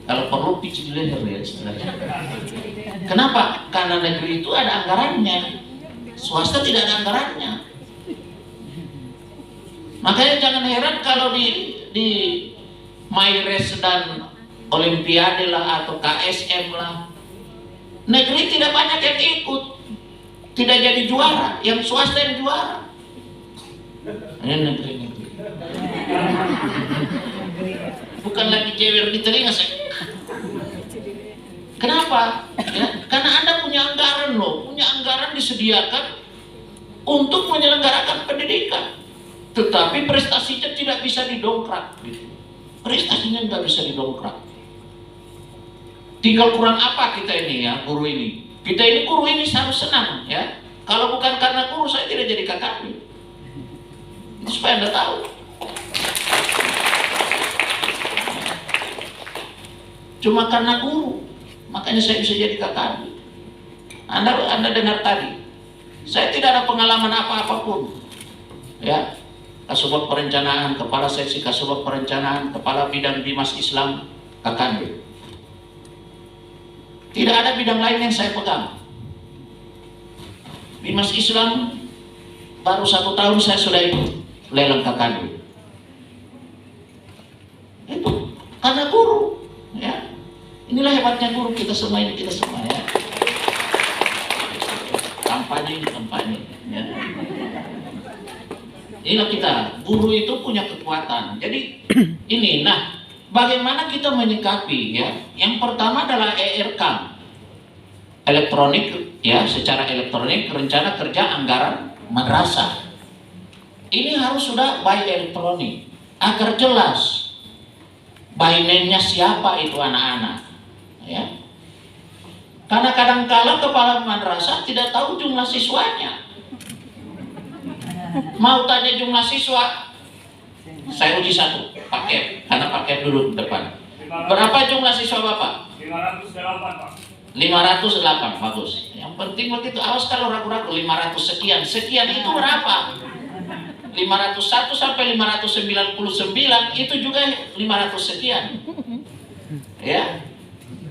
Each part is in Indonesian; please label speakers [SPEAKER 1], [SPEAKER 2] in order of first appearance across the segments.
[SPEAKER 1] Kalau perlu picit leher ya istilahnya. Kenapa? Karena negeri itu ada anggarannya, swasta tidak ada anggarannya. Makanya jangan heran kalau di Mayres dan Olimpiade lah atau KSM lah, negeri tidak banyak yang ikut, tidak jadi juara, yang swasta yang juara. Ini negeri. Bukan lagi jewer di telinga saya. Kenapa? Ya, karena Anda punya anggaran loh, punya anggaran disediakan untuk menyelenggarakan pendidikan, tetapi prestasinya tidak bisa didongkrak. Prestasinya nggak bisa didongkrak. Tinggal kurang apa kita ini ya, guru ini? Kita ini guru ini harus senang ya. Kalau bukan karena guru saya tidak jadi KKP. Itu supaya Anda tahu. Cuma karena guru, makanya saya bisa jadi KKP. Anda dengar tadi, saya tidak ada pengalaman apa-apapun. Ya, Kasubag Perencanaan, Kepala Seksi Kasubag Perencanaan, Kepala Bidang Bimas Islam, KKP. Tidak ada bidang lain yang saya pegang. Bimas Islam baru 1 tahun saya sudah ikut lelang KKP. Itu karena guru, ya. Inilah hebatnya guru kita semua ini, kita semua ya. Kampanye ini kampanye. Ya. Inilah kita, guru itu punya kekuatan. Jadi ini, nah, bagaimana kita menyikapi ya? Yang pertama adalah ERK, elektronik ya, secara elektronik rencana kerja anggaran madrasah. Ini harus sudah by elektronik agar jelas by name-nya siapa itu anak-anak. Ya. Karena kadang-kala kepala madrasah tidak tahu jumlah siswanya. Mau tanya jumlah siswa, saya uji 1 paket, karena paket dulu di depan. Berapa jumlah siswa Bapak?
[SPEAKER 2] 508 Pak.
[SPEAKER 1] 508, bagus. Yang penting begitu, awas kalau ragu-ragu 500 sekian. Sekian itu berapa? 501 sampai 599 itu juga 500 sekian. Ya.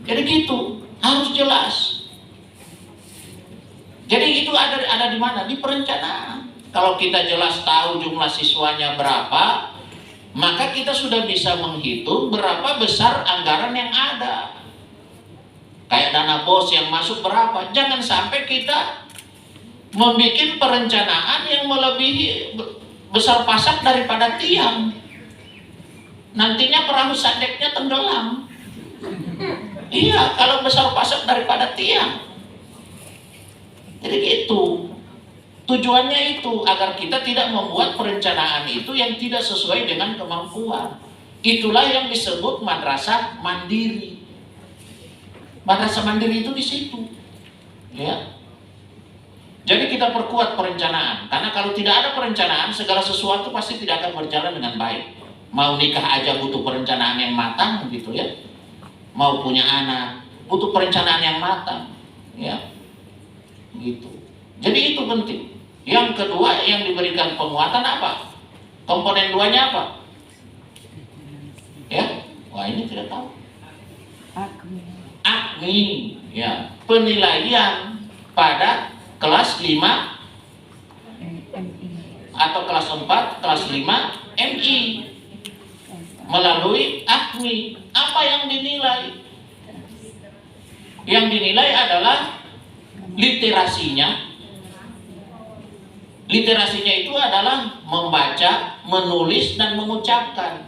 [SPEAKER 1] Jadi gitu, harus jelas. Jadi itu ada di mana? Di perencanaan. Kalau kita jelas tahu jumlah siswanya berapa, maka kita sudah bisa menghitung berapa besar anggaran yang ada. Kayak dana BOS yang masuk berapa. Jangan sampai kita membuat perencanaan yang melebihi besar pasak daripada tiang. Nantinya perahu sandeknya tenggelam. Iya, kalau besar pasak daripada tiang. Jadi gitu. Tujuannya itu agar kita tidak membuat perencanaan itu yang tidak sesuai dengan kemampuan. Itulah yang disebut madrasah mandiri. Madrasah mandiri itu di situ. Ya. Jadi kita perkuat perencanaan. Karena kalau tidak ada perencanaan, segala sesuatu pasti tidak akan berjalan dengan baik. Mau nikah aja butuh perencanaan yang matang gitu ya. Mau punya anak butuh perencanaan yang matang, ya, gitu. Jadi itu penting. Yang kedua yang diberikan penguatan apa? Komponen 2-nya apa? Ya, wah ini tidak tahu. AKMI, ya, penilaian pada kelas 5 atau kelas 4, kelas 5 MI melalui AKMI. Apa yang dinilai? Yang dinilai adalah literasinya. Literasinya itu adalah membaca, menulis, dan mengucapkan.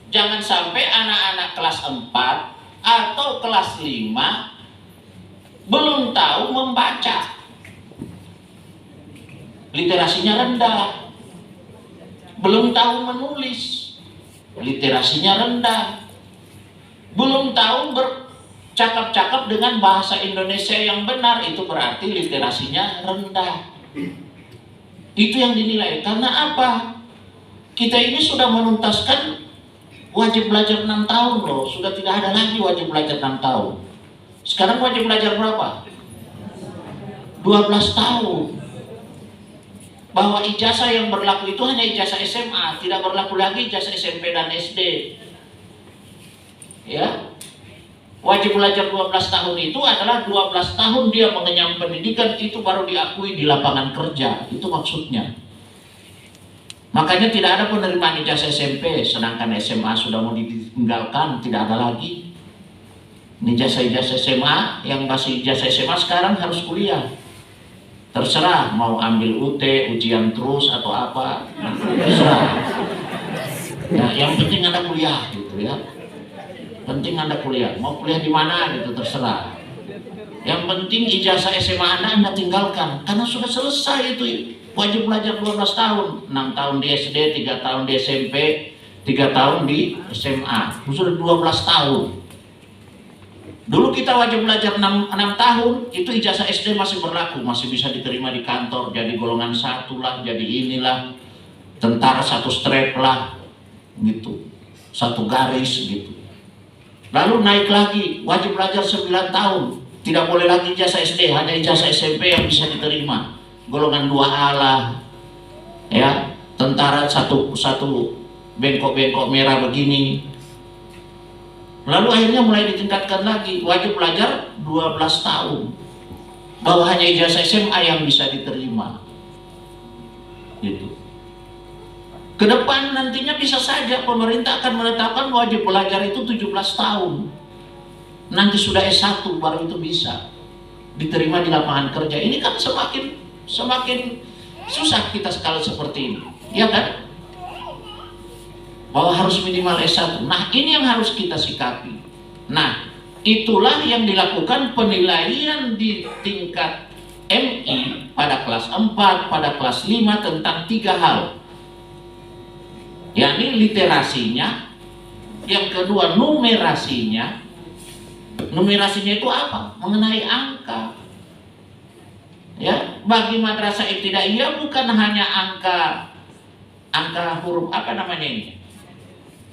[SPEAKER 1] Jangan sampai anak-anak kelas 4 atau kelas 5 belum tahu membaca. Literasinya rendah. Belum tahu menulis. Literasinya rendah. Belum tahu bercakap-cakap dengan bahasa Indonesia yang benar, itu berarti literasinya rendah. Itu yang dinilai. Karena apa? Kita ini sudah menuntaskan wajib belajar 6 tahun loh. Sudah tidak ada lagi wajib belajar 6 tahun. Sekarang wajib belajar berapa? 12 tahun. Bahwa ijazah yang berlaku itu hanya ijazah SMA, tidak berlaku lagi ijazah SMP dan SD. Ya, Wajib belajar 12 tahun itu adalah 12 tahun dia mengenyam pendidikan, itu baru diakui di lapangan kerja. Itu maksudnya. Makanya tidak ada penerimaan ijazah SMP, sedangkan SMA sudah mau ditinggalkan, tidak ada lagi. Ijazah SMA, yang masih ijazah SMA sekarang harus kuliah. Terserah mau ambil UT, ujian terus atau apa, terserah. Ya, yang penting Anda kuliah gitu ya. Penting Anda kuliah, mau kuliah di mana gitu terserah. Yang penting ijazah SMA Anda tinggalkan, karena sudah selesai itu. Wajib belajar 12 tahun, 6 tahun di SD, 3 tahun di SMP, 3 tahun di SMA. Sudah 12 tahun. Dulu kita wajib belajar 6 tahun, itu ijazah SD masih berlaku, masih bisa diterima di kantor, jadi golongan 1 lah, jadi inilah, tentara 1 strap lah, gitu, 1 garis gitu. Lalu naik lagi, wajib belajar 9 tahun, tidak boleh lagi ijazah SD, hanya ijazah SMP yang bisa diterima, golongan 2A lah, ya, tentara satu bengkok-bengkok merah begini. Lalu akhirnya mulai ditingkatkan lagi, wajib belajar 12 tahun, bahwa hanya ijazah SMA yang bisa diterima, gitu. Ke depan nantinya bisa saja pemerintah akan menetapkan wajib belajar itu 17 tahun. Nanti sudah S1 baru itu bisa diterima di lapangan kerja. Ini kan semakin susah kita kalau seperti ini, ya kan? Bahwa harus minimal S1. Nah, ini yang harus kita sikapi. Nah, itulah yang dilakukan penilaian di tingkat MI pada kelas 4, pada kelas 5 tentang 3 hal. Yakni literasinya, yang kedua numerasinya. Numerasinya itu apa? Mengenai angka. Ya, bagi madrasah ibtidaiyah bukan hanya angka huruf apa namanya ini,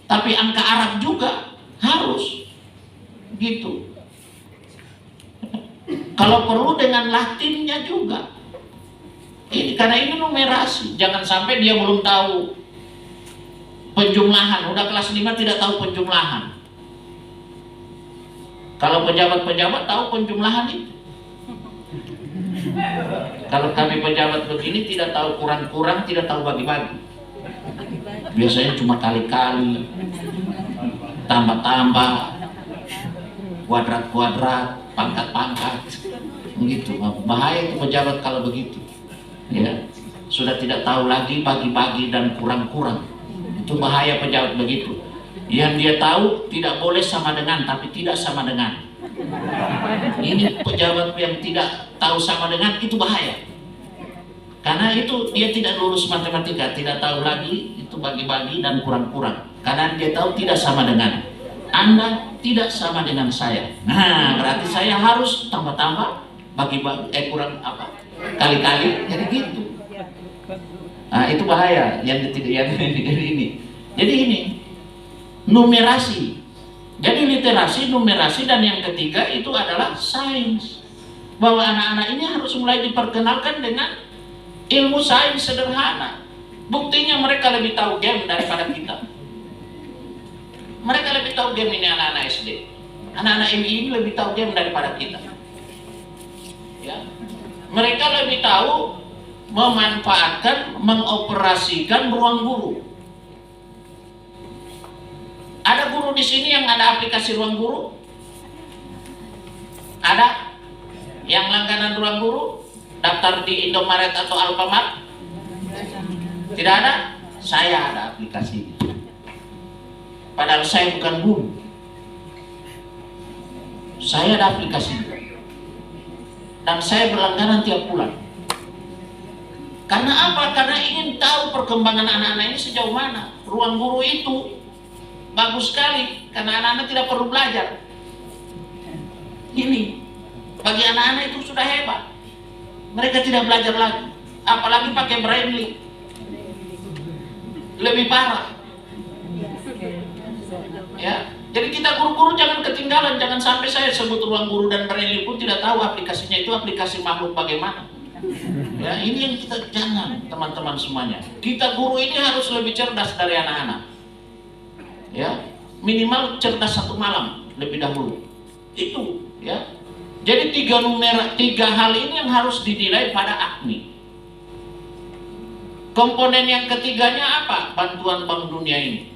[SPEAKER 1] tapi angka Arab juga harus gitu. Kalau perlu dengan Latinnya juga. Ini karena ini numerasi, jangan sampai dia belum tahu penjumlahan, udah kelas 5 tidak tahu penjumlahan. Kalau pejabat-pejabat tahu penjumlahan itu. Kalau kami pejabat begini tidak tahu kurang-kurang, tidak tahu bagi-bagi. Biasanya cuma kali-kali, tambah-tambah, kuadrat-kuadrat, pangkat-pangkat, begitu. Bahaya itu pejabat kalau begitu. Ya, sudah tidak tahu lagi bagi-bagi dan kurang-kurang. Itu bahaya pejabat begitu. Yang dia tahu tidak boleh sama dengan, tapi tidak sama dengan. Ini pejabat yang tidak tahu sama dengan, itu bahaya. Karena itu dia tidak lulus matematika, tidak tahu lagi itu bagi-bagi dan kurang-kurang. Karena dia tahu tidak sama dengan. Anda tidak sama dengan saya. Nah, berarti saya harus tambah-tambah, bagi-bagi, kurang apa? Kali-kali, jadi gitu. Nah, itu bahaya yang ini. Jadi ini numerasi. Jadi literasi, numerasi, dan yang ketiga itu adalah sains. Bahwa anak-anak ini harus mulai diperkenalkan dengan ilmu sains sederhana. Buktinya mereka lebih tahu game daripada kita. Mereka lebih tahu game ini, anak-anak SD. Anak-anak MI ini lebih tahu game daripada kita. Ya. Mereka lebih tahu memanfaatkan, mengoperasikan ruang guru. Ada guru di sini yang ada aplikasi ruang guru? Ada? Yang langganan ruang guru? Daftar di Indomaret atau Alfamart? Tidak ada? Saya ada aplikasi. Padahal saya bukan guru. Saya ada aplikasi. Dan saya berlangganan tiap bulan. Karena apa? Karena ingin tahu perkembangan anak-anak ini sejauh mana. Ruang guru itu bagus sekali, karena anak-anak tidak perlu belajar. Ini bagi anak-anak itu sudah hebat. Mereka tidak belajar lagi, apalagi pakai braille, lebih parah. Ya, jadi kita guru-guru jangan ketinggalan, jangan sampai saya sebut ruang guru dan braille pun tidak tahu aplikasinya itu aplikasi makhluk bagaimana. Ya, ini yang kita jangan, teman-teman semuanya. Kita guru ini harus lebih cerdas dari anak-anak. Ya, minimal cerdas 1 malam lebih dahulu. Itu ya. Jadi tiga hal ini yang harus dinilai pada AKMI. Komponen yang ketiganya apa? Bantuan Bank Dunia ini,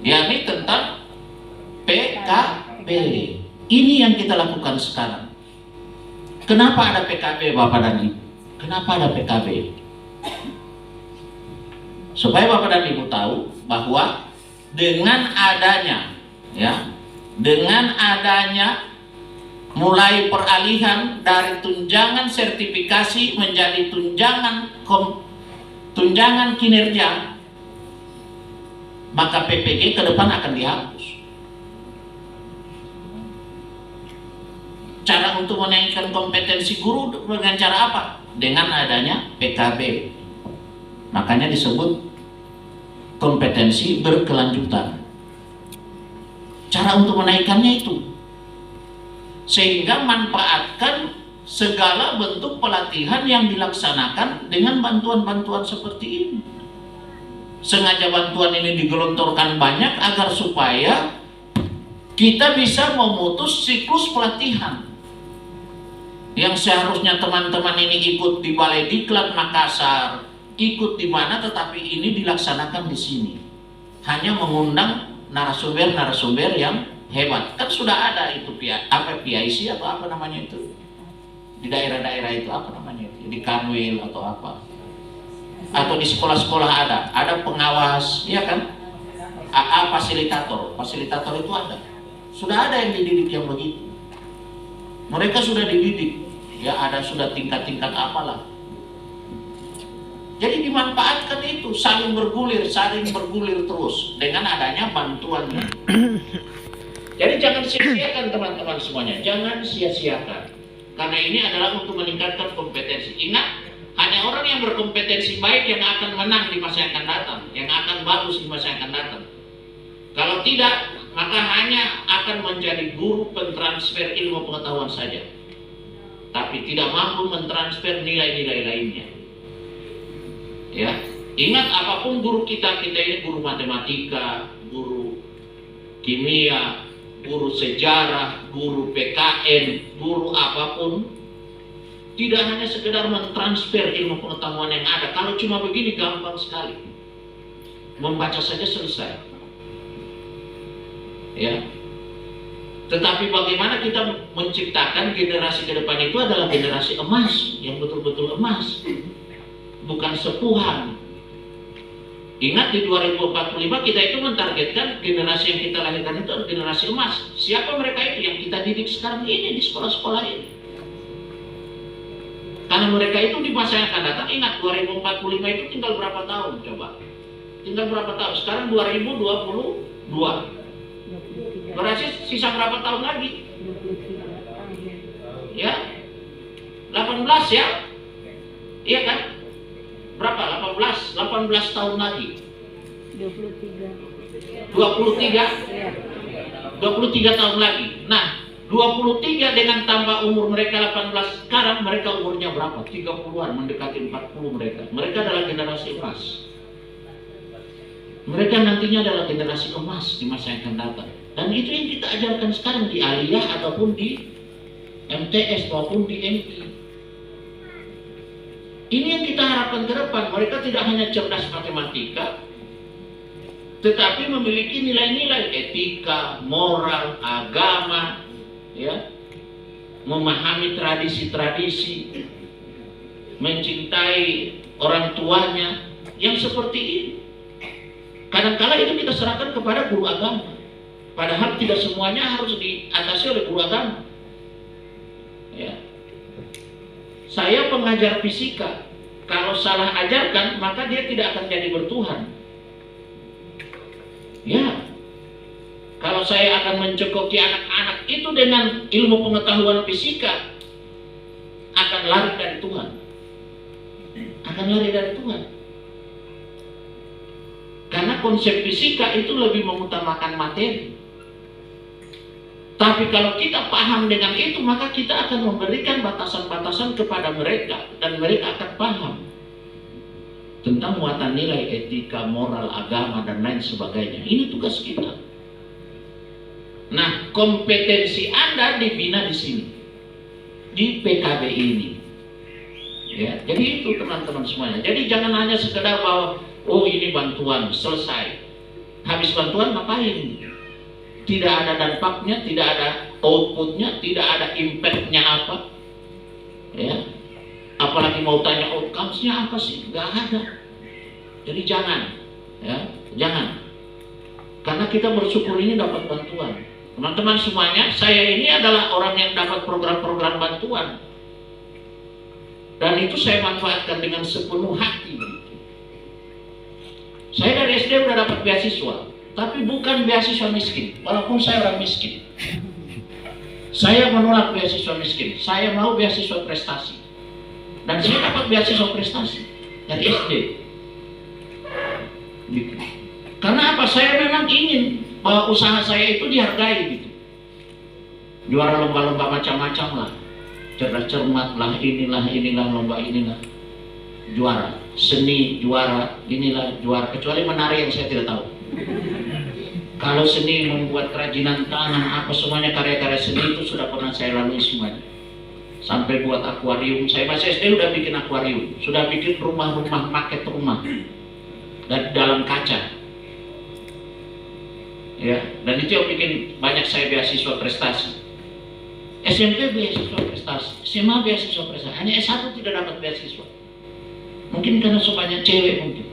[SPEAKER 1] yakni tentang PKB. Ini yang kita lakukan sekarang. Kenapa ada PKB, Bapak dan Ibu? Kenapa ada PKB? Supaya Bapak dan Ibu tahu bahwa dengan adanya mulai peralihan dari tunjangan sertifikasi menjadi tunjangan kinerja, maka PPG ke depan akan dihapus. Cara untuk menaikkan kompetensi guru dengan cara apa? Dengan adanya PKB. Makanya disebut kompetensi berkelanjutan. Cara untuk menaikkannya itu, sehingga manfaatkan segala bentuk pelatihan yang dilaksanakan dengan bantuan-bantuan seperti ini. Sengaja bantuan ini digelontorkan banyak agar supaya kita bisa memutus siklus pelatihan yang seharusnya teman-teman ini ikut di Balai Diklat Makassar, ikut di mana, tetapi ini dilaksanakan di sini. Hanya mengundang narasumber-narasumber yang hebat. Kan sudah ada itu PIC atau apa namanya itu. Di daerah-daerah itu apa namanya itu? Di Kanwil atau apa. Atau di sekolah-sekolah ada pengawas, ya kan? AA fasilitator itu ada. Sudah ada yang dididik yang begitu. Mereka sudah dididik. Ya, ada sudah tingkat-tingkat apalah. Jadi dimanfaatkan itu, saling bergulir terus dengan adanya bantuannya. Jadi jangan sia-siakan teman-teman semuanya, jangan sia-siakan. Karena ini adalah untuk meningkatkan kompetensi. Ingat, hanya orang yang berkompetensi baik yang akan menang di masa yang akan datang, yang akan bagus di masa yang akan datang. Kalau tidak, maka hanya akan menjadi guru pentransfer ilmu pengetahuan saja, tapi tidak mampu mentransfer nilai-nilai lainnya. Ya, ingat, apapun guru kita ini guru matematika, guru kimia, guru sejarah, guru PKN, guru apapun, tidak hanya sekedar mentransfer ilmu pengetahuan yang ada. Kalau cuma begini gampang sekali, membaca saja selesai. Ya, tetapi bagaimana kita menciptakan generasi ke depan itu adalah generasi emas, yang betul-betul emas, bukan sepuhan. Ingat, di 2045 kita itu mentargetkan generasi yang kita lahirkan itu adalah generasi emas. Siapa mereka itu yang kita didik sekarang ini di sekolah-sekolah ini? Karena mereka itu di masa yang akan datang, ingat 2045 itu tinggal berapa tahun coba? Tinggal berapa tahun? Sekarang 2022. Berarti sisa berapa tahun lagi? Ya, 18 ya? Iya kan? Berapa? 18 tahun lagi. 23 tahun lagi. Nah, 23 dengan tambah umur mereka 18, sekarang mereka umurnya berapa? 30-an, mendekati 40 mereka. Mereka adalah generasi emas. Mereka nantinya adalah generasi emas di masa yang akan datang. Dan itu yang kita ajarkan sekarang di Aliyah ataupun di MTS maupun di MI. Ini yang kita harapkan ke depan. Mereka tidak hanya cerdas matematika, tetapi memiliki nilai-nilai etika, moral, agama, ya, memahami tradisi-tradisi, mencintai orang tuanya, yang seperti ini. Kadang-kala itu kita serahkan kepada guru agama, padahal tidak semuanya harus diatasi oleh guru agama. Ya. Saya pengajar fisika, kalau salah ajarkan maka dia tidak akan jadi bertuhan. Ya, kalau saya akan mencekoki anak-anak itu dengan ilmu pengetahuan fisika, akan lari dari Tuhan. Akan lari dari Tuhan. Karena konsep fisika itu lebih mengutamakan materi. Tapi kalau kita paham dengan itu, maka kita akan memberikan batasan-batasan kepada mereka, dan mereka akan paham tentang muatan nilai etika, moral, agama, dan lain sebagainya. Ini tugas kita. Nah, kompetensi Anda dibina di sini, di PKB ini. Ya, jadi itu teman-teman semuanya. Jadi jangan hanya sekedar bahwa oh ini bantuan selesai. Habis bantuan ngapain? Tidak ada dampaknya, tidak ada outputnya, tidak ada impactnya apa. Ya, apalagi mau tanya outcomes-nya apa sih? Gak ada. Jadi jangan, ya, jangan. Karena kita bersyukur ini dapat bantuan. Teman-teman semuanya, saya ini adalah orang yang dapat program-program bantuan. Dan itu saya manfaatkan dengan sepenuh hati. Saya dari SD udah dapat beasiswa, tapi bukan beasiswa miskin, walaupun saya orang miskin. Saya menolak beasiswa miskin, saya mau beasiswa prestasi. Dan saya dapat beasiswa prestasi dari SD. Gitu. Karena apa? Saya memang ingin bahwa usaha saya itu dihargai gitu. Juara lomba-lomba macam-macam lah, cerdas cermat lah, inilah lomba inilah, juara seni juara, inilah juara, kecuali menari yang saya tidak tahu. Kalau seni membuat kerajinan tangan apa semuanya karya-karya seni itu sudah pernah saya lalui semuanya. Sampai buat akuarium, saya masih SD udah bikin akuarium, sudah bikin rumah-rumah, maket rumah dan dalam kaca. Ya, dan itu yang bikin banyak saya beasiswa prestasi. SMP beasiswa prestasi, SMA beasiswa prestasi, hanya S1 tidak dapat beasiswa. Mungkin karena sebanyak cewek mungkin.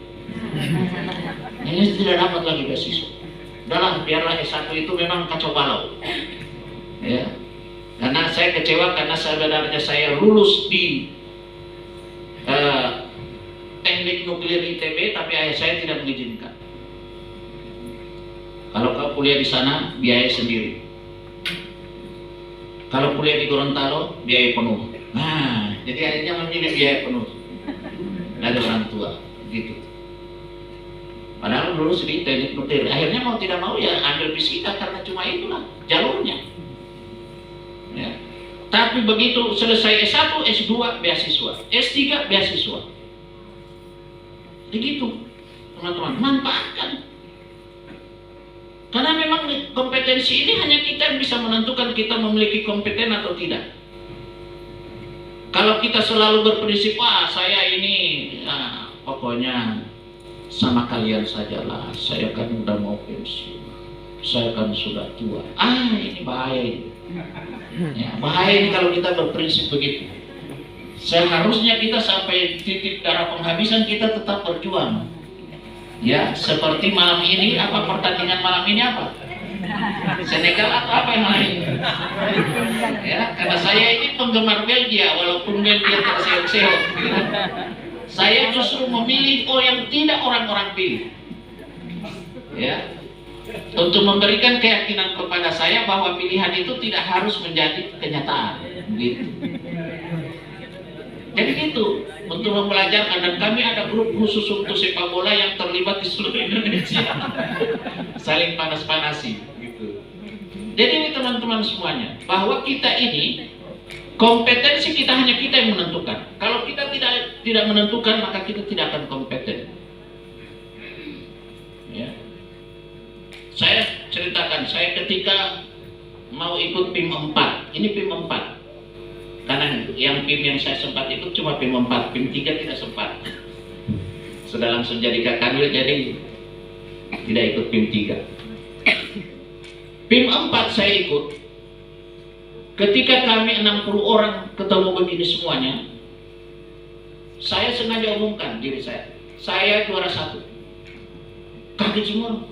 [SPEAKER 1] Ini tidak dapat lagi beasiswa. Udahlah, biarlah S1 itu memang kacau balau. Ya. Karena saya kecewa karena sebenarnya saya lulus di teknik nuklir ITB, tapi ayah saya tidak mengizinkan. Kalau kau kuliah di sana, biaya sendiri. Kalau kuliah di Gorontalo, biaya penuh. Nah, jadi akhirnya memilih biaya penuh dari orang tua, gitu. Padahal lulus di teknik nuklir. Akhirnya mau tidak mau ya ambil fisika karena cuma itulah jalurnya. Ya. Tapi begitu selesai S1, S2 beasiswa, S3 beasiswa. Begitu, teman-teman, manfaatkan. Karena memang kompetensi ini hanya kita yang bisa menentukan kita memiliki kompeten atau tidak. Kalau kita selalu berprinsip, wah saya ini, pokoknya sama kalian sajalah, saya kan udah mau pensiun, saya kan sudah tua. Ini bahaya ini. Ya, bahaya ini kalau kita berprinsip begitu. Seharusnya kita sampai titik darah penghabisan kita tetap berjuang. Ya, seperti malam ini, apa pertandingan malam ini apa? Senegal atau apa yang lain? Ya, karena saya ini penggemar Belgia, walaupun Belgia terseok-seok. Saya justru memilih yang tidak orang-orang pilih. Ya, untuk memberikan keyakinan kepada saya bahwa pilihan itu tidak harus menjadi kenyataan. Gitu. Jadi gitu, untuk mempelajarkan, dan kami ada grup khusus untuk sepak bola yang terlibat di seluruh Indonesia. Saling panas-panasi gitu. Jadi ini teman-teman semuanya, bahwa kita ini kompetensi kita hanya kita yang menentukan. Kalau kita tidak menentukan, maka kita tidak akan kompeten. Ya. Saya ceritakan, saya ketika mau ikut PIM 4, ini PIM 4. Karena yang PIM yang saya sempat ikut cuma PIM 4, PIM 3 tidak sempat. Sudah langsung jadi kakanwil, jadi tidak ikut PIM 3. PIM 4 saya ikut. Ketika kami 60 orang ketemu begini semuanya, saya sengaja umumkan diri saya juara 1. Kaget semua.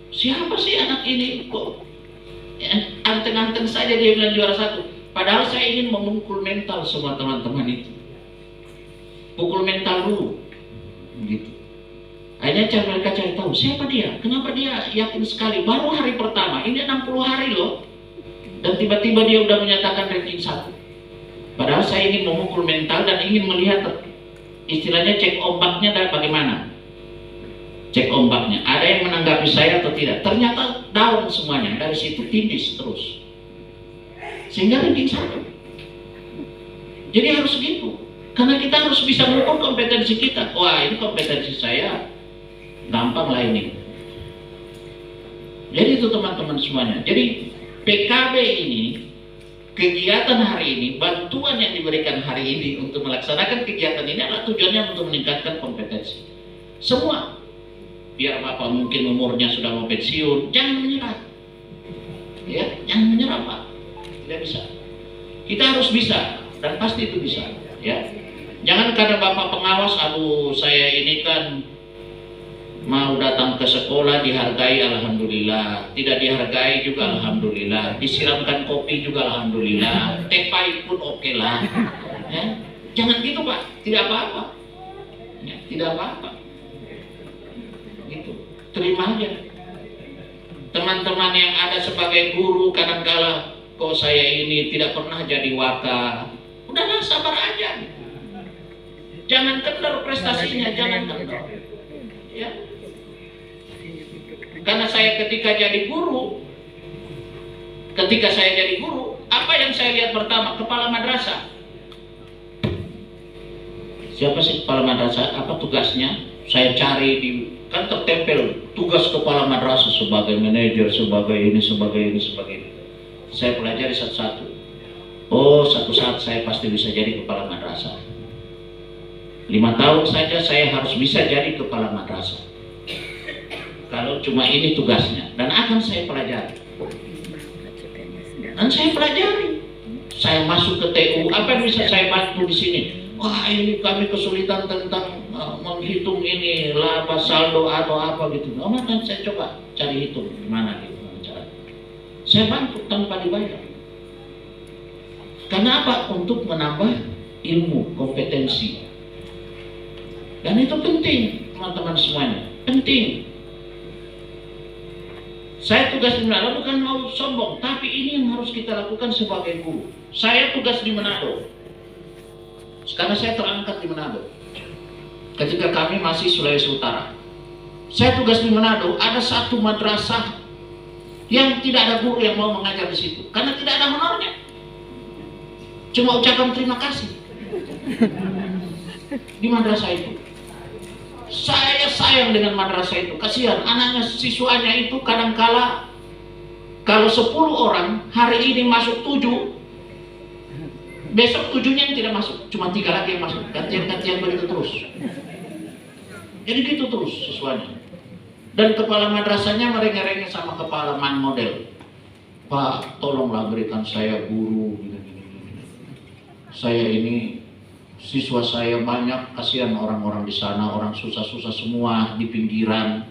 [SPEAKER 1] Siapa sih anak ini kok anteng-anteng saja dia bilang juara 1. Padahal saya ingin memukul mental semua teman-teman itu. Pukul mental dulu. Gitu. Akhirnya mereka cari tahu, siapa dia? Kenapa dia yakin sekali? Baru hari pertama, ini 60 hari loh. Dan tiba-tiba dia udah menyatakan ranking 1. Padahal saya ingin memukul mental dan ingin melihat, istilahnya cek ombaknya dan bagaimana. Cek ombaknya, ada yang menanggapi saya atau tidak. Ternyata down semuanya, dari situ tindis terus. Sehingga ranking 1. Jadi harus gitu. Karena kita harus bisa mengukur kompetensi kita. Wah, ini kompetensi saya. Gampang lah ini. Jadi itu teman-teman semuanya. Jadi PKB ini, kegiatan hari ini, bantuan yang diberikan hari ini untuk melaksanakan kegiatan ini adalah tujuannya untuk meningkatkan kompetensi. Semua, biar Bapak mungkin umurnya sudah mau pensiun, jangan menyerah. Ya, jangan menyerah Pak. Tidak bisa. Kita harus bisa, dan pasti itu bisa. Ya, jangan karena Bapak pengawas, aduh saya ini kan mau datang ke sekolah dihargai, alhamdulillah. Tidak dihargai juga alhamdulillah. Disiramkan kopi juga alhamdulillah. Teh pahit pun oke lah. Ya, jangan gitu Pak. Tidak apa-apa. Ya, tidak apa-apa. Gitu. Terima aja. Teman-teman yang ada sebagai guru kadang-kala, kok saya ini tidak pernah jadi waka. Udahlah, sabar aja. Jangan kendor prestasinya, jangan kendor. Ya. Karena saya ketika jadi guru, apa yang saya lihat pertama? Kepala madrasah. Siapa sih kepala madrasah? Apa tugasnya? Saya cari kan tertempel tugas kepala madrasah sebagai manajer, sebagai ini. Saya pelajari satu-satu. Oh, satu saat saya pasti bisa jadi kepala madrasah. 5 tahun saja saya harus bisa jadi kepala madrasah. Kalau cuma ini tugasnya, dan akan saya pelajari. Saya masuk ke TU, apa yang bisa saya bantu di sini? Wah, ini kami kesulitan tentang menghitung ini laba saldo atau apa gitu. Oh, maka saya coba cari hitung gimana gitu cara. Saya bantu tanpa dibayar. Karena apa? Untuk menambah ilmu, kompetensi. Dan itu penting, teman-teman semuanya. Penting. Saya tugas di Manado bukan mau sombong, tapi ini yang harus kita lakukan sebagai guru. Saya tugas di Manado. Karena saya terangkat di Manado. Ketika kami masih Sulawesi Utara. Saya tugas di Manado, ada satu madrasah yang tidak ada guru yang mau mengajar di situ. Karena tidak ada honornya. Cuma ucapan terima kasih di madrasah itu. Saya sayang dengan madrasah itu. Kasihan anaknya, siswanya itu kadangkala kalau 10 orang hari ini masuk 7, besok 7-nya yang tidak masuk, cuma 3 lagi yang masuk. Gantian begitu terus. Jadi gitu terus siswanya. Dan kepala madrasahnya merengek-rengek sama kepala man model. Pak, tolonglah berikan saya guru. Saya ini, siswa saya banyak, kasihan orang-orang di sana, orang susah-susah semua di pinggiran,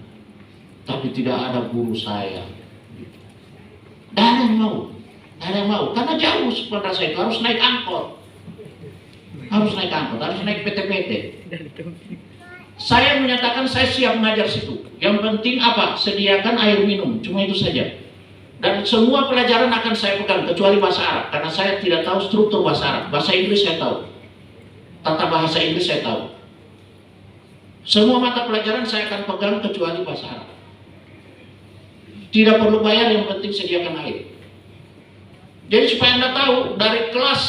[SPEAKER 1] tapi tidak ada guru saya. Tidak ada yang mau, karena jauh madrasah itu, harus naik angkot, harus naik PT-PT. Saya menyatakan saya siap mengajar situ. Yang penting apa? Sediakan air minum, cuma itu saja. Dan semua pelajaran akan saya pegang, kecuali bahasa Arab. Karena saya tidak tahu struktur bahasa Arab. Bahasa Inggris saya tahu. Tata bahasa Inggris saya tahu. Semua mata pelajaran saya akan pegang, kecuali bahasa Arab. Tidak perlu bayar, yang penting sediakan air. Jadi supaya Anda tahu, dari kelas,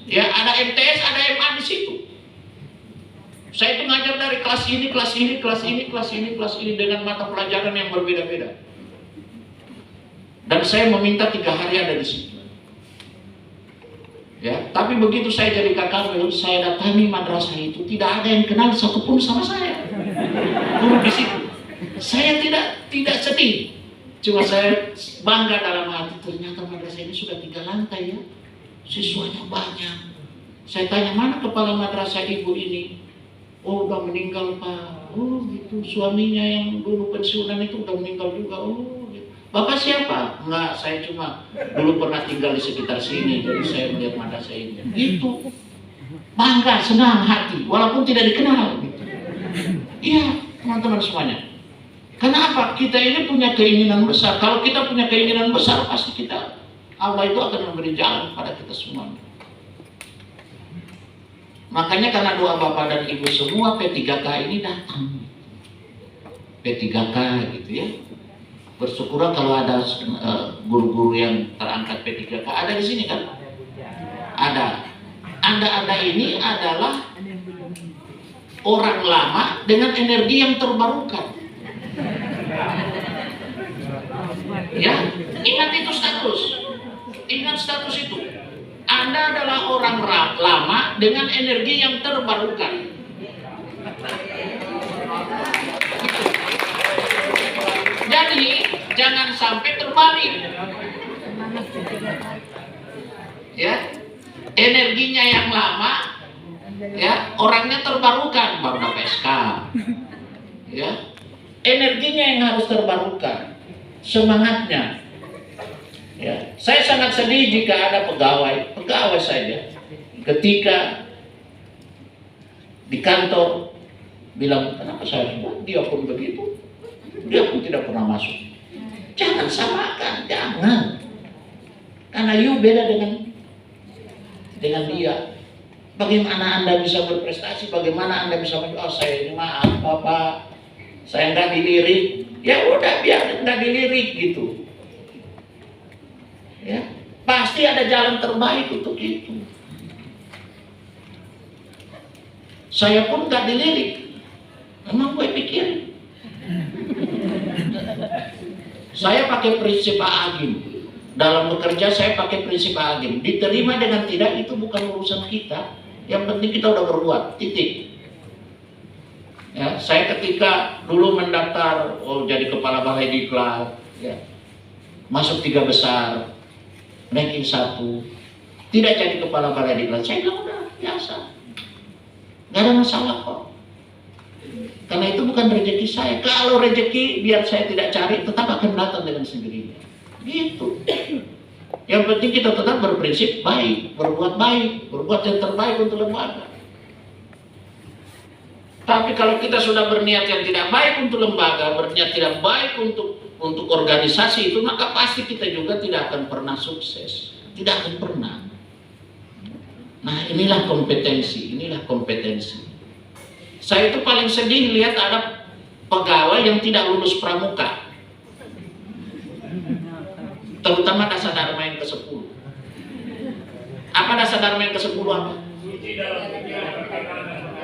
[SPEAKER 1] ya ada MTS, ada MA di situ. Saya itu ngajar dari kelas ini, dengan mata pelajaran yang berbeda-beda. Dan saya meminta 3 hari ada di situ. Ya, tapi begitu saya jadi kakak, saya datangi madrasah itu, tidak ada yang kenal satupun sama saya. Guru di situ. Saya tidak sedih. Cuma saya bangga dalam hati, ternyata madrasah ini sudah 3 lantai ya. Siswanya banyak. Saya tanya, mana kepala madrasah ibu ini? Oh, udah meninggal Pak. Oh gitu, suaminya yang dulu pensiunan itu udah meninggal juga. Oh. Bapak siapa? Enggak, saya cuma dulu pernah tinggal di sekitar sini, jadi saya melihat madrasah ini. Itu bangga, senang hati, walaupun tidak dikenal. Iya, teman-teman semuanya. Kenapa? Kita ini punya keinginan besar. Kalau kita punya keinginan besar, pasti Allah itu akan memberi jalan pada kita semua. Makanya karena doa Bapak dan Ibu semua, P3K ini datang. P3K gitu ya. Bersyukur kalau ada guru-guru yang terangkat P3K. Ada di sini kan? Ada. Anda ini adalah orang lama dengan energi yang terbarukan. Ya, Ingat itu status. Ingat status itu. Anda adalah orang lama dengan energi yang terbarukan. Jadi jangan sampai terbalik. Ya, energinya yang lama, ya, orangnya terbarukan, baru dapat SK. Ya, energinya yang harus terbarukan, semangatnya. Ya, saya sangat sedih jika ada pegawai saja ketika di kantor bilang, kenapa saya harus, dia pun begitu, dia pun tidak pernah masuk. Jangan samakan, jangan. Karena you beda dengan dia. Bagaimana Anda bisa berprestasi? Bagaimana Anda bisa oh saya ini maaf Bapak, saya nggak dilirik. Ya udah, biar nggak dilirik gitu. Ya, pasti ada jalan terbaik untuk itu. Saya pun nggak dilirik. Emang gue pikir. Saya pakai prinsip Agim. Dalam bekerja saya pakai prinsip Agim. Diterima dengan tidak itu bukan urusan kita. Yang penting kita udah berbuat. Titik. Ya, saya ketika dulu mendaftar jadi kepala balai diklat, ya, masuk 3 besar, ranking 1, tidak jadi kepala balai diklat. Saya bilang udah biasa, nggak ada masalah kok. Karena itu bukan rezeki saya. Kalau rezeki biar saya tidak cari, tetap akan datang dengan sendirinya. Gitu. Yang penting kita tetap berprinsip baik, berbuat yang terbaik untuk lembaga. Tapi kalau kita sudah berniat yang tidak baik untuk lembaga, berniat tidak baik untuk organisasi itu, maka pasti kita juga tidak akan pernah sukses. Tidak akan pernah. Nah, inilah kompetensi. Saya itu paling sedih lihat ada pegawai yang tidak lulus pramuka. Terutama dasar dharma yang ke-10. Apa dasar dharma yang ke-10 apa?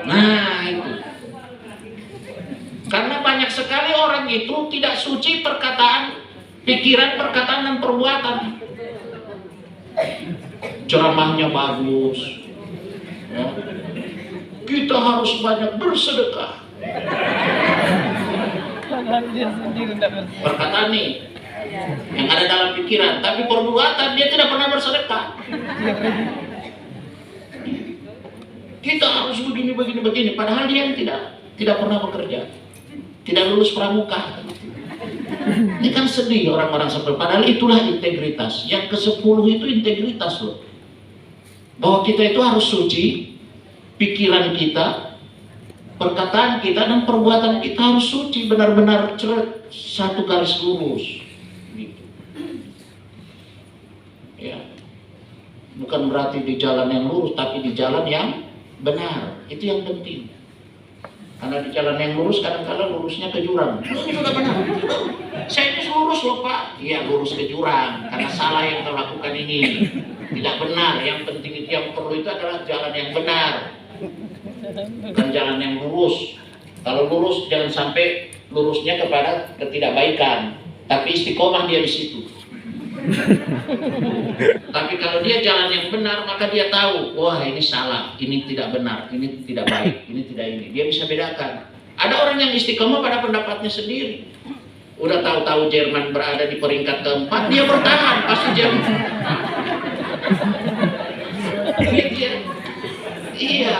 [SPEAKER 1] Nah, itu. Karena banyak sekali orang itu tidak suci perkataan, pikiran, perkataan, dan perbuatan. Ceramahnya bagus. Ya. Kita harus banyak bersedekah. Perkataan nih yang ada dalam pikiran, tapi perbuatan dia tidak pernah bersedekah. Kita harus begini, padahal dia tidak pernah bekerja, tidak lulus pramuka. Ini kan sedih orang-orang seperti, padahal itulah integritas. Yang ke-10 itu integritas loh. Bahwa kita itu harus suci, pikiran kita, perkataan kita, dan perbuatan kita harus suci, benar-benar satu garis lurus. Gitu. Ya. Bukan berarti di jalan yang lurus, tapi di jalan yang benar. Itu yang penting. Karena di jalan yang lurus kadang-kadang lurusnya ke jurang. Ini sudah benar. Saya ini lurus loh Pak. Iya, lurus ke jurang. Karena salah yang kau lakukan ini. Tidak benar. Yang penting itu, yang perlu itu adalah jalan yang benar. Bukan jalan yang lurus. Kalau lurus jangan sampai lurusnya kepada ketidakbaikan. Tapi istiqomah dia di situ. Tapi kalau dia jalan yang benar, maka dia tahu, wah ini salah, ini tidak benar, ini tidak baik, ini tidak ini. Dia bisa bedakan. Ada orang yang istiqomah pada pendapatnya sendiri. Udah tahu-tahu Jerman berada di peringkat ke-4, dia bertahan pasti Jerman. Iya.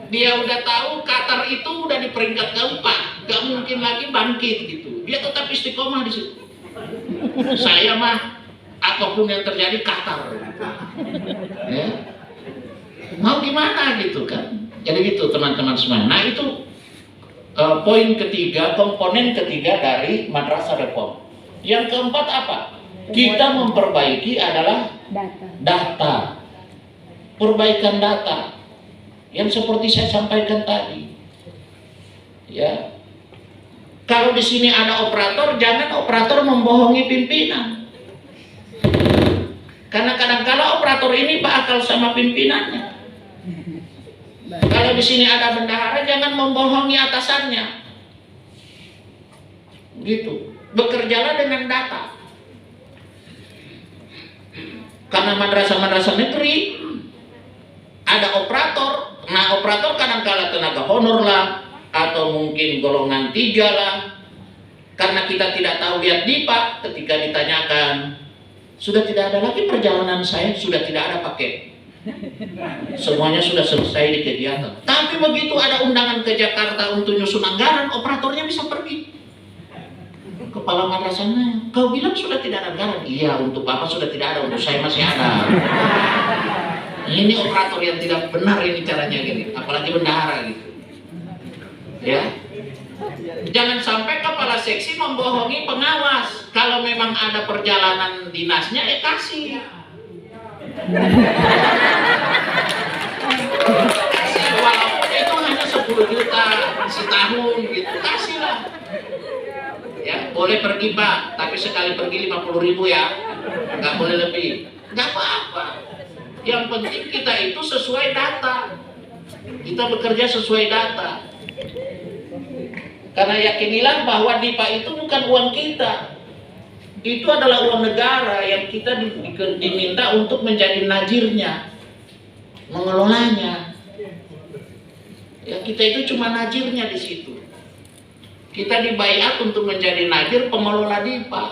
[SPEAKER 1] Dia udah tahu Qatar itu udah di peringkat ke-4, gak mungkin lagi bangkit gitu. Dia tetap istiqomah di situ. Saya mah apapun yang terjadi Qatar. Ya. Mau gimana gitu kan? Jadi gitu teman-teman semua. Nah itu poin ketiga, komponen ketiga dari madrasah reform. Yang keempat apa? Kita memperbaiki adalah data. Perbaikan data. Yang seperti saya sampaikan tadi. Ya. Kalau di sini ada operator, jangan operator membohongi pimpinan. Karena kadang-kala operator ini berakal sama pimpinannya. Kalau di sini ada bendahara, jangan membohongi atasannya. Gitu. Bekerjalah dengan data. Karena madrasah-madrasah negeri ada operator. Nah, operator kadang-kala tenaga honor lah, atau mungkin golongan 3 lah. Karena kita tidak tahu lihat DIPA, ketika ditanyakan, sudah tidak ada lagi perjalanan saya, sudah tidak ada paket. Semuanya sudah selesai di kegiatan. Tapi begitu ada undangan ke Jakarta untuk nyusun anggaran, operatornya bisa pergi. Kepala madrasahnya, kau bilang sudah tidak ada anggaran. Iya, untuk Bapak sudah tidak ada, untuk saya masih ada. Ini operator yang tidak benar ini caranya gini, apalagi bendahara gitu. Ya. Jangan sampai kepala seksi membohongi pengawas. Kalau memang ada perjalanan dinasnya, kasih. Walaupun itu hanya 10 juta setahun gitu, kasihlah. Ya, boleh pergi Pak, tapi sekali pergi 50.000 ya, nggak boleh lebih. Nggak apa-apa. Yang penting kita itu sesuai data. Kita bekerja sesuai data. Karena yakinilah bahwa DIPA itu bukan uang kita. Itu adalah uang negara yang kita diminta untuk menjadi najirnya, mengelolanya. Ya, kita itu cuma najirnya di situ. Kita dibaiat untuk menjadi najir pengelola DIPA,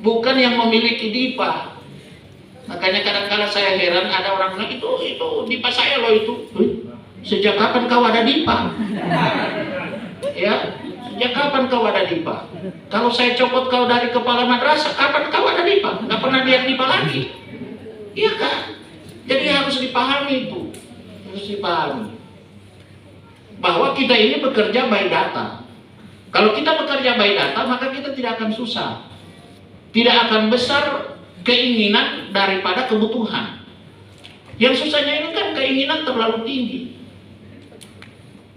[SPEAKER 1] bukan yang memiliki DIPA. Makanya kadang-kala saya heran ada orang bilang itu DIPA saya loh itu. Sejak kapan kau ada DIPA? Ya, sejak kapan kau ada DIPA? Kalau saya copot kau dari kepala madrasah, kapan kau ada DIPA? Nggak pernah lihat DIPA lagi. Iya kan? Jadi harus dipahami itu, harus dipahami bahwa kita ini bekerja by data. Kalau kita bekerja by data, maka kita tidak akan susah, tidak akan besar keinginan daripada kebutuhan. Yang susahnya ini kan keinginan terlalu tinggi.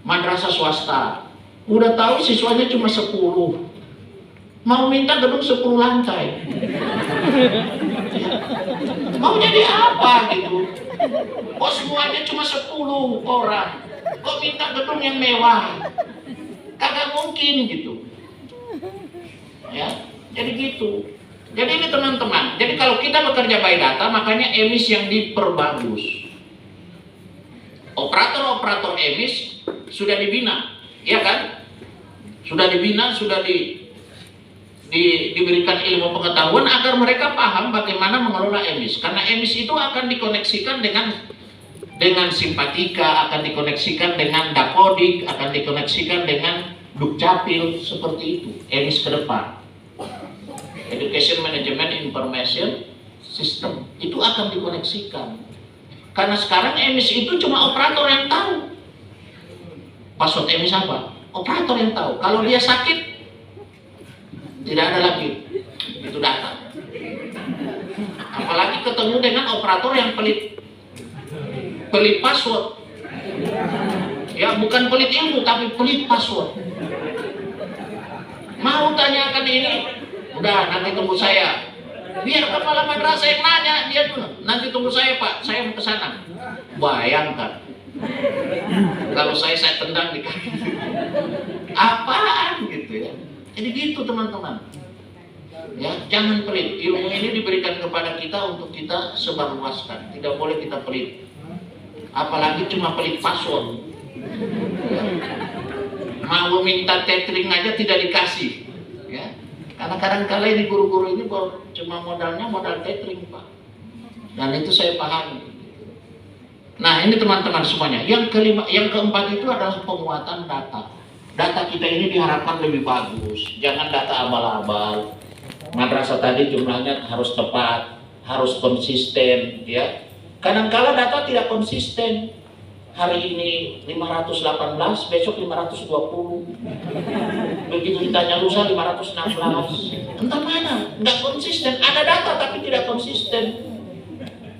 [SPEAKER 1] Madrasah swasta, udah tahu siswanya cuma 10, mau minta gedung 10 lantai. Mau jadi apa gitu? Kok semuanya cuma 10 orang, kok minta gedung yang mewah? Kagak mungkin gitu. Ya, jadi gitu. Jadi ini teman-teman, jadi kalau kita bekerja by data, makanya emis yang diperbagus. Operator-operator emis sudah dibina, ya kan? Sudah dibina, sudah diberikan ilmu pengetahuan agar mereka paham bagaimana mengelola emis. Karena emis itu akan dikoneksikan dengan simpatika, akan dikoneksikan dengan dapodik, akan dikoneksikan dengan dukcapil, seperti itu. Emis ke depan, Education Management Information System, itu akan dikoneksikan. Karena sekarang emis itu cuma operator yang tahu. Password emis apa? Operator yang tahu. Kalau dia sakit, tidak ada lagi itu data. Apalagi ketemu dengan operator yang pelit password. Ya, bukan pelit ilmu, tapi pelit password. Mau tanyakan ini, udah nanti tunggu saya. Biar kepala madrasah yang nanya, dia dulu. Nanti tunggu saya Pak, saya mau ke sana. Bayangkan, kalau saya tendang di kaki. Apaan gitu ya? Jadi gitu teman-teman. Ya, jangan pelit. Ilmu ini diberikan kepada kita untuk kita sebarluaskan. Tidak boleh kita pelit. Apalagi cuma pelit password. Ya. Mau minta tethering aja tidak dikasih. Ya. Karena kadang-kala ini guru-guru ini cuma modalnya modal tethering Pak. Dan itu saya pahami. Nah ini teman-teman semuanya. Yang keempat itu adalah penguatan data. Data kita ini diharapkan lebih bagus. Jangan data abal-abal. Madrasah tadi jumlahnya harus tepat, harus konsisten, ya. Kadang-kala data tidak konsisten. Hari ini 518, besok 520. Begitu ditanya lusa 516. Entah mana, nggak konsisten. Ada data tapi tidak konsisten.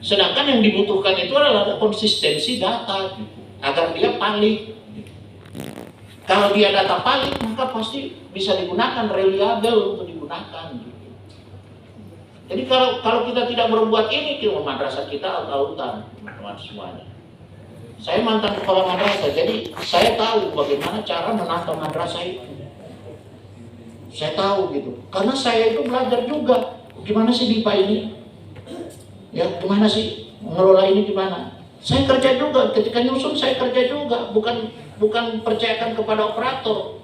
[SPEAKER 1] Sedangkan yang dibutuhkan itu adalah konsistensi data, agar dia valid. Kalau dia data valid, maka pasti bisa digunakan, reliable untuk digunakan. Jadi kalau kita tidak berbuat ini, madrasah kita aut-autan, teman-teman semuanya. Saya mantan kepala madrasah, jadi saya tahu bagaimana cara menata madrasah itu. Saya tahu gitu, karena saya itu belajar juga gimana sih DIPA ini. Ya gimana sih mengelola ini gimana? Saya kerja juga, ketika nyusun saya kerja juga, bukan percayakan kepada operator,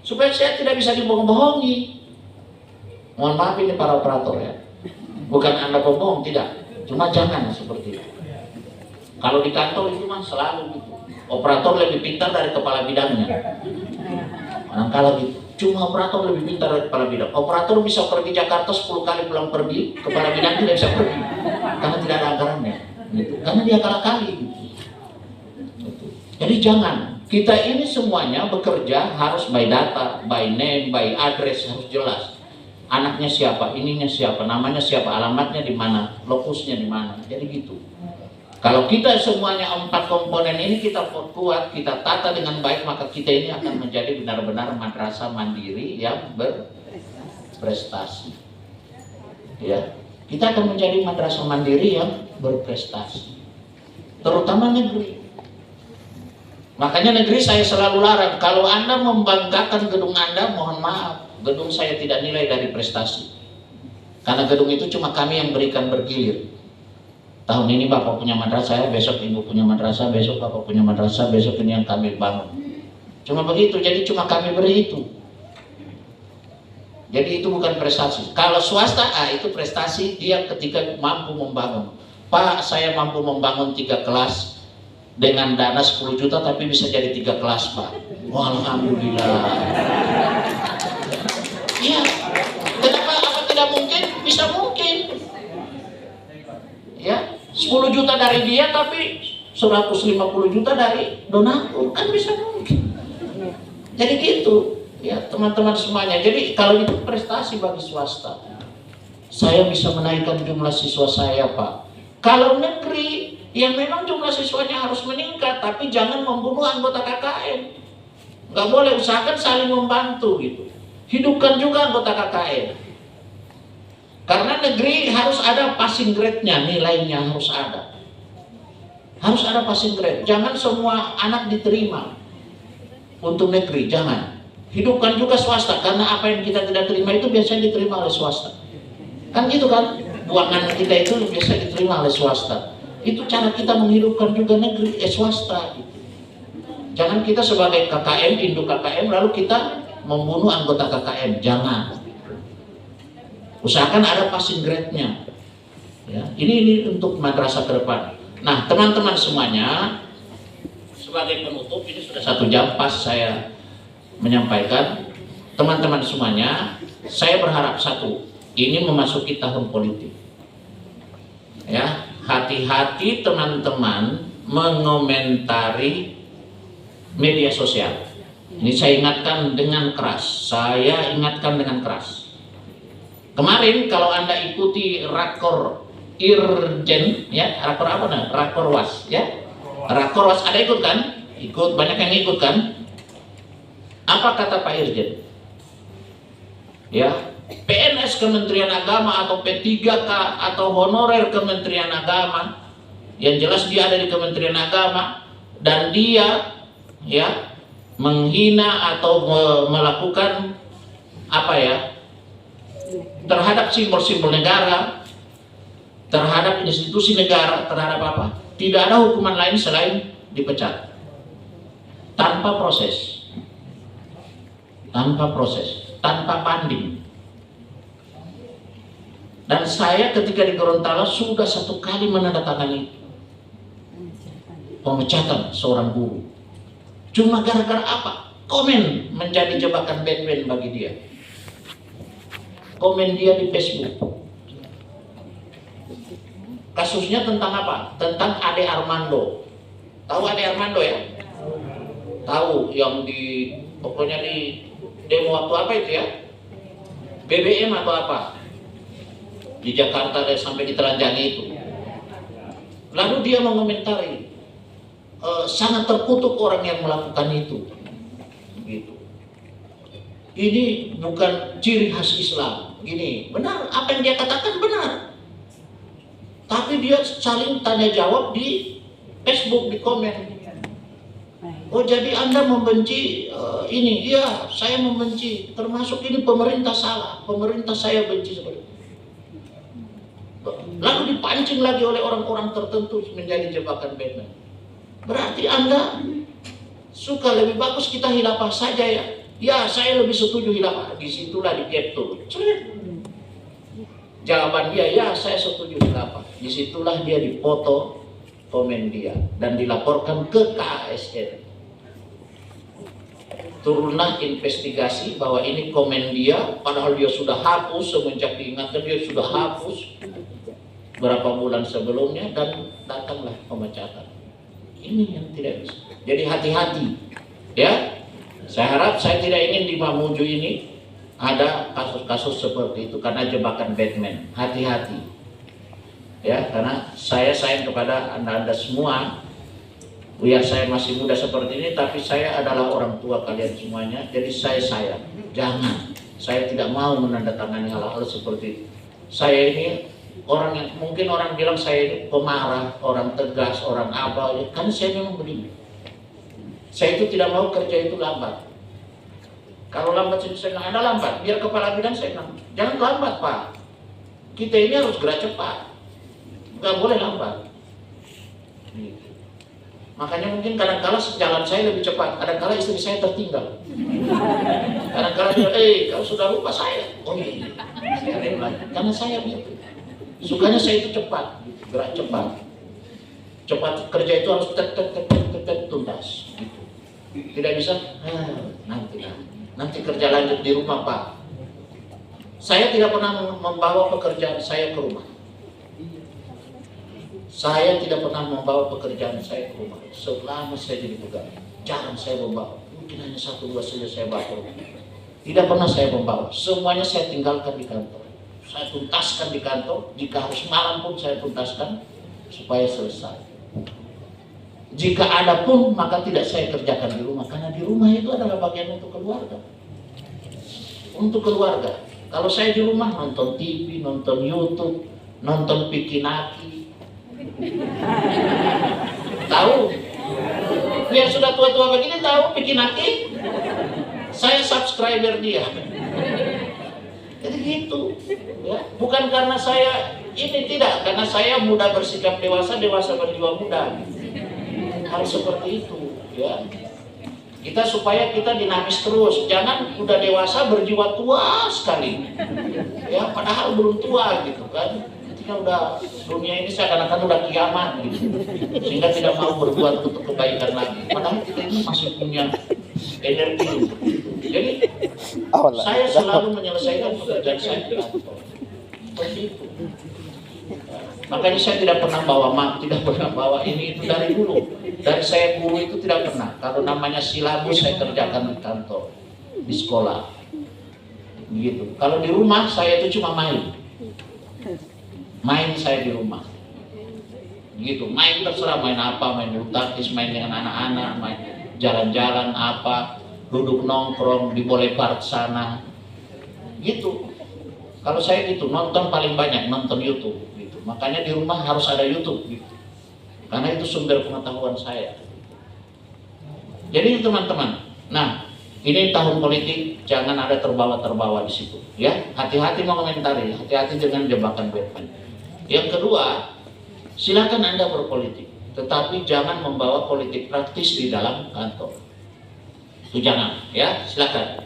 [SPEAKER 1] supaya saya tidak bisa dibohong-bohongi. Mohon maaf ini para operator ya, bukan Anda bohong, tidak, cuma jangan seperti itu. Kalau di kantor itu mah selalu gitu, operator lebih pintar dari kepala bidangnya. Kalau gitu, cuma operator lebih pintar dari kepala bidang. Operator bisa pergi Jakarta 10 kali pulang pergi, kepala bidang tidak bisa pergi karena tidak ada anggarannya. Gitu. Karena dia kalah-kali gitu. Jadi jangan, kita ini semuanya bekerja harus by data, by name, by address, harus jelas. Anaknya siapa, ininya siapa, namanya siapa, alamatnya di mana, lokusnya di mana. Jadi gitu. Kalau kita semuanya 4 komponen ini kita kuat, kita tata dengan baik, maka kita ini akan menjadi benar-benar madrasah mandiri yang berprestasi. Ya. Kita akan menjadi madrasah mandiri yang berprestasi, terutama negeri. Makanya negeri saya selalu larang. Kalau Anda membanggakan gedung Anda, mohon maaf, gedung saya tidak nilai dari prestasi, karena gedung itu cuma kami yang berikan bergilir. Tahun ini Bapak punya madrasah, besok Ibu punya madrasah, besok Bapak punya madrasah, besok ini yang kami bangun. Cuma begitu, jadi cuma kami beri itu. Jadi itu bukan prestasi. Kalau swasta, itu prestasi dia ketika mampu membangun. Pak, saya mampu membangun 3 kelas dengan dana 10 juta, tapi bisa jadi 3 kelas, Pak. Wah, alhamdulillah. Iya. Kenapa? Apa tidak mungkin? Bisa mungkin. Ya, 10 juta dari dia, tapi 150 juta dari donatur, kan bisa mungkin. Jadi gitu. Ya teman-teman semuanya, jadi kalau itu prestasi bagi swasta. Saya bisa menaikkan jumlah siswa saya, Pak. Kalau negeri, yang memang jumlah siswanya harus meningkat, tapi jangan membunuh anggota KKN. Nggak boleh, usahakan saling membantu gitu. Hidupkan juga anggota KKN. Karena negeri harus ada passing grade-nya, nilainya harus ada. Harus ada passing grade. Jangan semua anak diterima untuk negeri, jangan. Hidupkan juga swasta, karena apa yang kita tidak terima itu biasanya diterima oleh swasta. Kan gitu kan? Buangan kita itu biasa diterima oleh swasta. Itu cara kita menghidupkan juga negeri, swasta gitu. Jangan kita sebagai KKM, induk KKM, lalu kita membunuh anggota KKM. Jangan. Usahakan ada passing grade-nya. Ya, ini untuk madrasah ke depan. Nah, teman-teman semuanya, sebagai penutup, ini sudah 1 jam pas saya menyampaikan. Teman-teman semuanya, saya berharap satu, ini memasuki tahun politik. Ya, hati-hati teman-teman mengomentari media sosial. Ini saya ingatkan dengan keras. Saya ingatkan dengan keras. Kemarin kalau Anda ikuti rakor Irjen, ya, rakor apa nah? Rakor Was, ya. Rakor Was ada ikut kan? Ikut, banyak yang ikut kan? Apa kata Pak Irjen? Ya, PNS Kementerian Agama atau P3K atau honorer Kementerian Agama, yang jelas dia ada di Kementerian Agama dan dia ya menghina atau melakukan apa ya terhadap simbol-simbol negara, terhadap institusi negara, terhadap apa? Tidak ada hukuman lain selain dipecat tanpa proses. Tanpa proses, tanpa banding. Dan saya ketika di Gorontalo sudah 1 kali menandatangani pemecatan seorang guru. Cuma gara-gara apa? Komen menjadi jebakan band-band bagi dia. Komen dia di Facebook. Kasusnya tentang apa? Tentang Ade Armando. Tahu Ade Armando ya? Tahu, yang di pokoknya di demo waktu apa itu ya? BBM atau apa? Di Jakarta dan sampai ditelanjangi itu. Lalu dia mengomentari, sangat terkutuk orang yang melakukan itu. Gitu. Ini bukan ciri khas Islam. Gini, benar, apa yang dia katakan benar. Tapi dia saling tanya jawab di Facebook, di komen. Oh, jadi Anda membenci ini? Iya, saya membenci. Termasuk ini pemerintah salah. Pemerintah saya benci seperti itu. lalu dipancing lagi oleh orang-orang tertentu menjadi jebakan Batman. Berarti Anda suka lebih bagus kita hilafah saja ya. Ya, saya lebih setuju hilafah. Disitulah di capture. Jawaban dia, ya saya setuju hilafah. Disitulah dia dipoto komen dia dan dilaporkan ke KASN. Turunlah investigasi bahwa ini komen dia, padahal dia sudah hapus semenjak diingatkan, dia sudah hapus berapa bulan sebelumnya, dan datanglah pemecatan. Ini yang tidak bisa. Jadi hati-hati, ya. Saya harap saya tidak ingin di Mamuju ini ada kasus-kasus seperti itu karena jebakan Batman. Hati-hati, ya. Karena saya sayang kepada anda semua. Biar saya masih muda seperti ini, tapi saya adalah orang tua kalian semuanya. Jadi saya sayang. Jangan. Saya tidak mau menandatangani hal-hal seperti itu. Saya ini orang yang mungkin orang bilang saya ini pemarah, orang tegas, orang apa. Ya, kan saya memang begini. Saya itu tidak mau kerja itu lambat. Kalau lambat saya nggak ada lambat. Biar kepala bidang saya bilang, jangan lambat Pak. Kita ini harus gerak cepat. Nggak boleh lambat. Gitu. Makanya mungkin kadang-kala jalan saya lebih cepat, kadang-kala istri saya tertinggal. Kadang-kala dia, kau sudah lupa saya. Oh iya, saya ada yang lain. Karena saya begitu. Sukanya saya itu cepat, gerak cepat. Cepat kerja itu harus tuntas. Gitu. Tidak bisa, nanti kerja lanjut di rumah Pak. Saya tidak pernah membawa pekerjaan saya ke rumah. Saya tidak pernah membawa pekerjaan saya ke rumah selama saya jadi pegawai. Jarang saya membawa. Mungkin hanya 1-2 saja saya bawa. Tidak pernah saya membawa. Semuanya saya tinggalkan di kantor. Saya tuntaskan di kantor. Jika harus malam pun saya tuntaskan supaya selesai. Jika ada pun maka tidak saya kerjakan di rumah, karena di rumah itu adalah bagian untuk keluarga. Untuk keluarga. Kalau saya di rumah nonton TV, nonton YouTube, nonton Pikinaki. Tahu? Yang sudah tua-tua begini tahu Pikinaki? Saya subscriber dia. Jadi gitu, ya. Bukan karena saya ini, tidak, karena saya muda bersikap dewasa, dewasa berjiwa muda. Harus seperti itu, ya. Kita supaya kita dinamis terus, jangan udah dewasa berjiwa tua sekali. Ya, padahal belum tua gitu kan. Udah dunia ini seakan-akan udah kiamat gitu, sehingga tidak mau berbuat untuk kebaikan lagi. Padahal kita ini masih punya energi. Jadi saya selalu menyelesaikan pekerjaan saya di kantor. Seperti itu. Makanya saya tidak pernah bawa tidak pernah bawa ini itu dari dulu. Dari saya guru itu tidak pernah. Kalau namanya silabus saya kerjakan di kantor, di sekolah. Gitu. Kalau di rumah saya itu cuma main saya di rumah gitu, main terserah, main apa, main bulu tangkis, main dengan anak-anak, main jalan-jalan apa, duduk nongkrong di boulevard sana gitu. Kalau saya gitu, nonton paling banyak nonton YouTube gitu. Makanya di rumah harus ada YouTube gitu, karena itu sumber pengetahuan saya. Jadi teman-teman, nah ini tahun politik, jangan ada terbawa-terbawa di situ ya. Hati-hati mengomentari, hati-hati dengan jebakan Batman. Yang kedua, silakan Anda berpolitik, tetapi jangan membawa politik praktis di dalam kantor. Itu jangan, ya, silakan.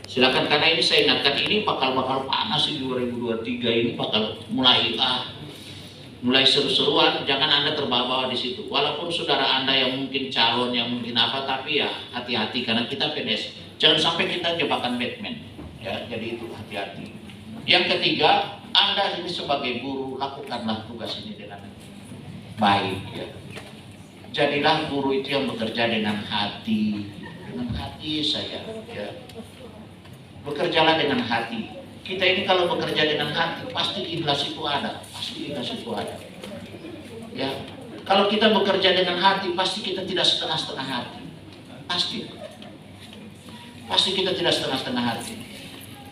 [SPEAKER 1] Silakan, karena ini saya ingatkan, ini bakal panas di 2023 ini, bakal mulai seru-seruan. Jangan Anda terbawa di situ. Walaupun saudara Anda yang mungkin calon, yang mungkin apa, tapi ya hati-hati karena kita PNS. Jangan sampai kita jebakan Batman. Ya, jadi itu hati-hati. Yang ketiga, Anda ini sebagai guru, lakukanlah tugas ini dengan baik. Ya. Jadilah guru itu yang bekerja dengan hati saya. Ya. Bekerjalah dengan hati. Kita ini kalau bekerja dengan hati, pasti ikhlas itu ada. Ya. Kalau kita bekerja dengan hati, pasti kita tidak setengah-setengah hati. Pasti kita tidak setengah-setengah hati.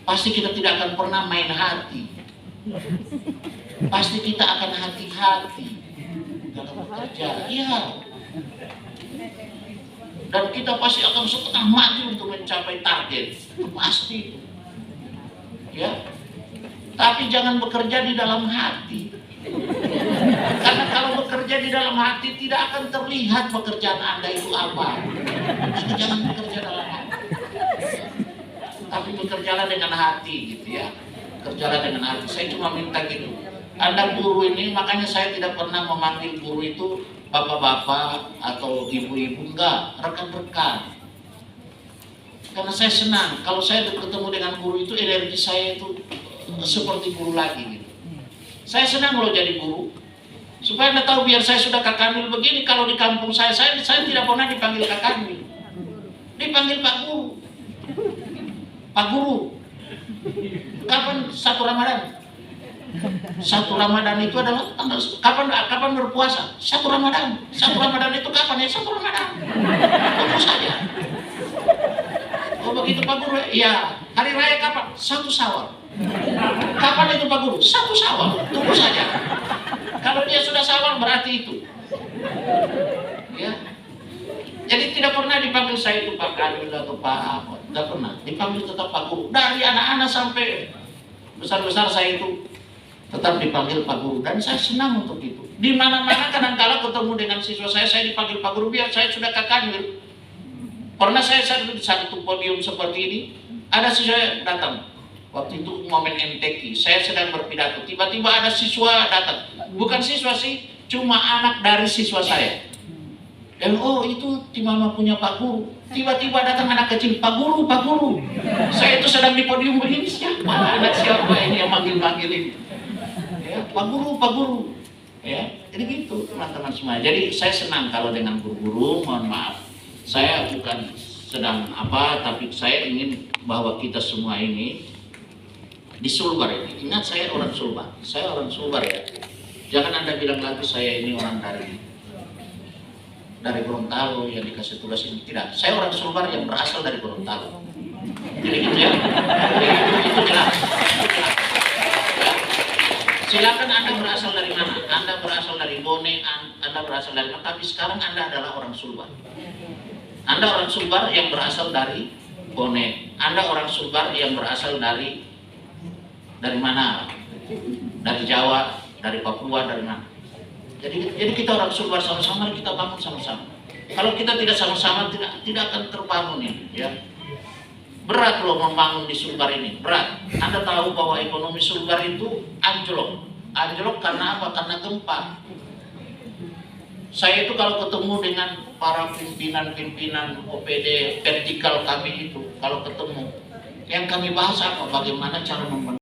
[SPEAKER 1] Pasti kita tidak akan pernah main hati. Pasti kita akan hati-hati dalam bekerja. Iya. Dan kita pasti akan setengah mati untuk mencapai target. Itu pasti. Ya. Tapi jangan bekerja di dalam hati. Karena kalau bekerja di dalam hati tidak akan terlihat pekerjaan Anda itu apa. Maka jangan bekerja dalam hati. Tapi bekerjalah dengan hati gitu ya. Kerjalah dengan hati. Saya cuma minta gitu. Anda guru ini, makanya saya tidak pernah memanggil guru itu bapak-bapak atau ibu-ibu, enggak, rekan-rekan. Karena saya senang kalau saya ketemu dengan guru itu, energi saya itu seperti guru lagi gitu. Saya senang kalau jadi guru. Supaya Anda tahu, biar saya sudah Kakamil begini, kalau di kampung saya tidak pernah dipanggil Kakamil. Dipanggil Pak Guru. Pak Guru. Kapan satu Ramadan? Satu Ramadan itu adalah kapan berpuasa? Satu Ramadan. Satu Ramadan itu kapan ya? Satu Ramadan. Tunggu saja. Oh begitu Pak Guru? Ya. Hari raya kapan? Satu Syawal. Kapan itu Pak Guru? Satu Syawal. Tunggu saja. Kalau dia sudah Syawal berarti itu. Ya. Jadi tidak pernah dipanggil saya itu Pak Kamil atau Pak Ahmad. Tidak pernah. Dipanggil tetap Pak Guru. Dari anak-anak sampai besar-besar saya itu tetap dipanggil Pak Guru. Dan saya senang untuk itu. Di mana-mana kadang-kala ketemu dengan siswa saya dipanggil Pak Guru. Biar saya sudah Kakamil. Pernah saya di satu podium seperti ini, ada siswa datang. Waktu itu momen MTQ, saya sedang berpidato. Tiba-tiba ada siswa datang. Bukan siswa sih, cuma anak dari siswa saya. Dan oh itu di mama punya Pak Guru. Tiba-tiba datang anak kecil, Pak Guru, Pak Guru. Saya itu sedang di podium begini, siapa anak siapa ini yang manggil-manggil ini? Ya, Pak Guru, Pak Guru. Ya, jadi gitu teman-teman semua. Jadi saya senang kalau dengan guru-guru, mohon maaf. Saya bukan sedang apa, tapi saya ingin bahwa kita semua ini di Sulbar ini. Ingat saya orang Sulbar. Saya orang Sulbar ya. Jangan Anda bilang lagi saya ini orang dari Gorontalo yang dikasih tugas ini. Tidak. Saya orang Sulbar yang berasal dari Gorontalo. Jadi gitu ya. Itu jelas. Ya. Silakan Anda berasal dari mana? Anda berasal dari Bone, Anda berasal dari mana? Tapi sekarang Anda adalah orang Sulbar. Anda orang Sulbar yang berasal dari Bone. Anda orang Sulbar yang berasal dari mana? Dari Jawa, dari Papua, dari mana? Jadi kita orang Sulbar sama-sama, kita bangun sama-sama. Kalau kita tidak sama-sama, tidak akan terbangun ini. Ya. Berat loh membangun di Sulbar ini, berat. Anda tahu bahwa ekonomi Sulbar itu anjlok. Anjlok karena apa? Karena gempa. Saya itu kalau ketemu dengan para pimpinan OPD vertikal kami itu, kalau ketemu, yang kami bahas apa? Bagaimana cara membangun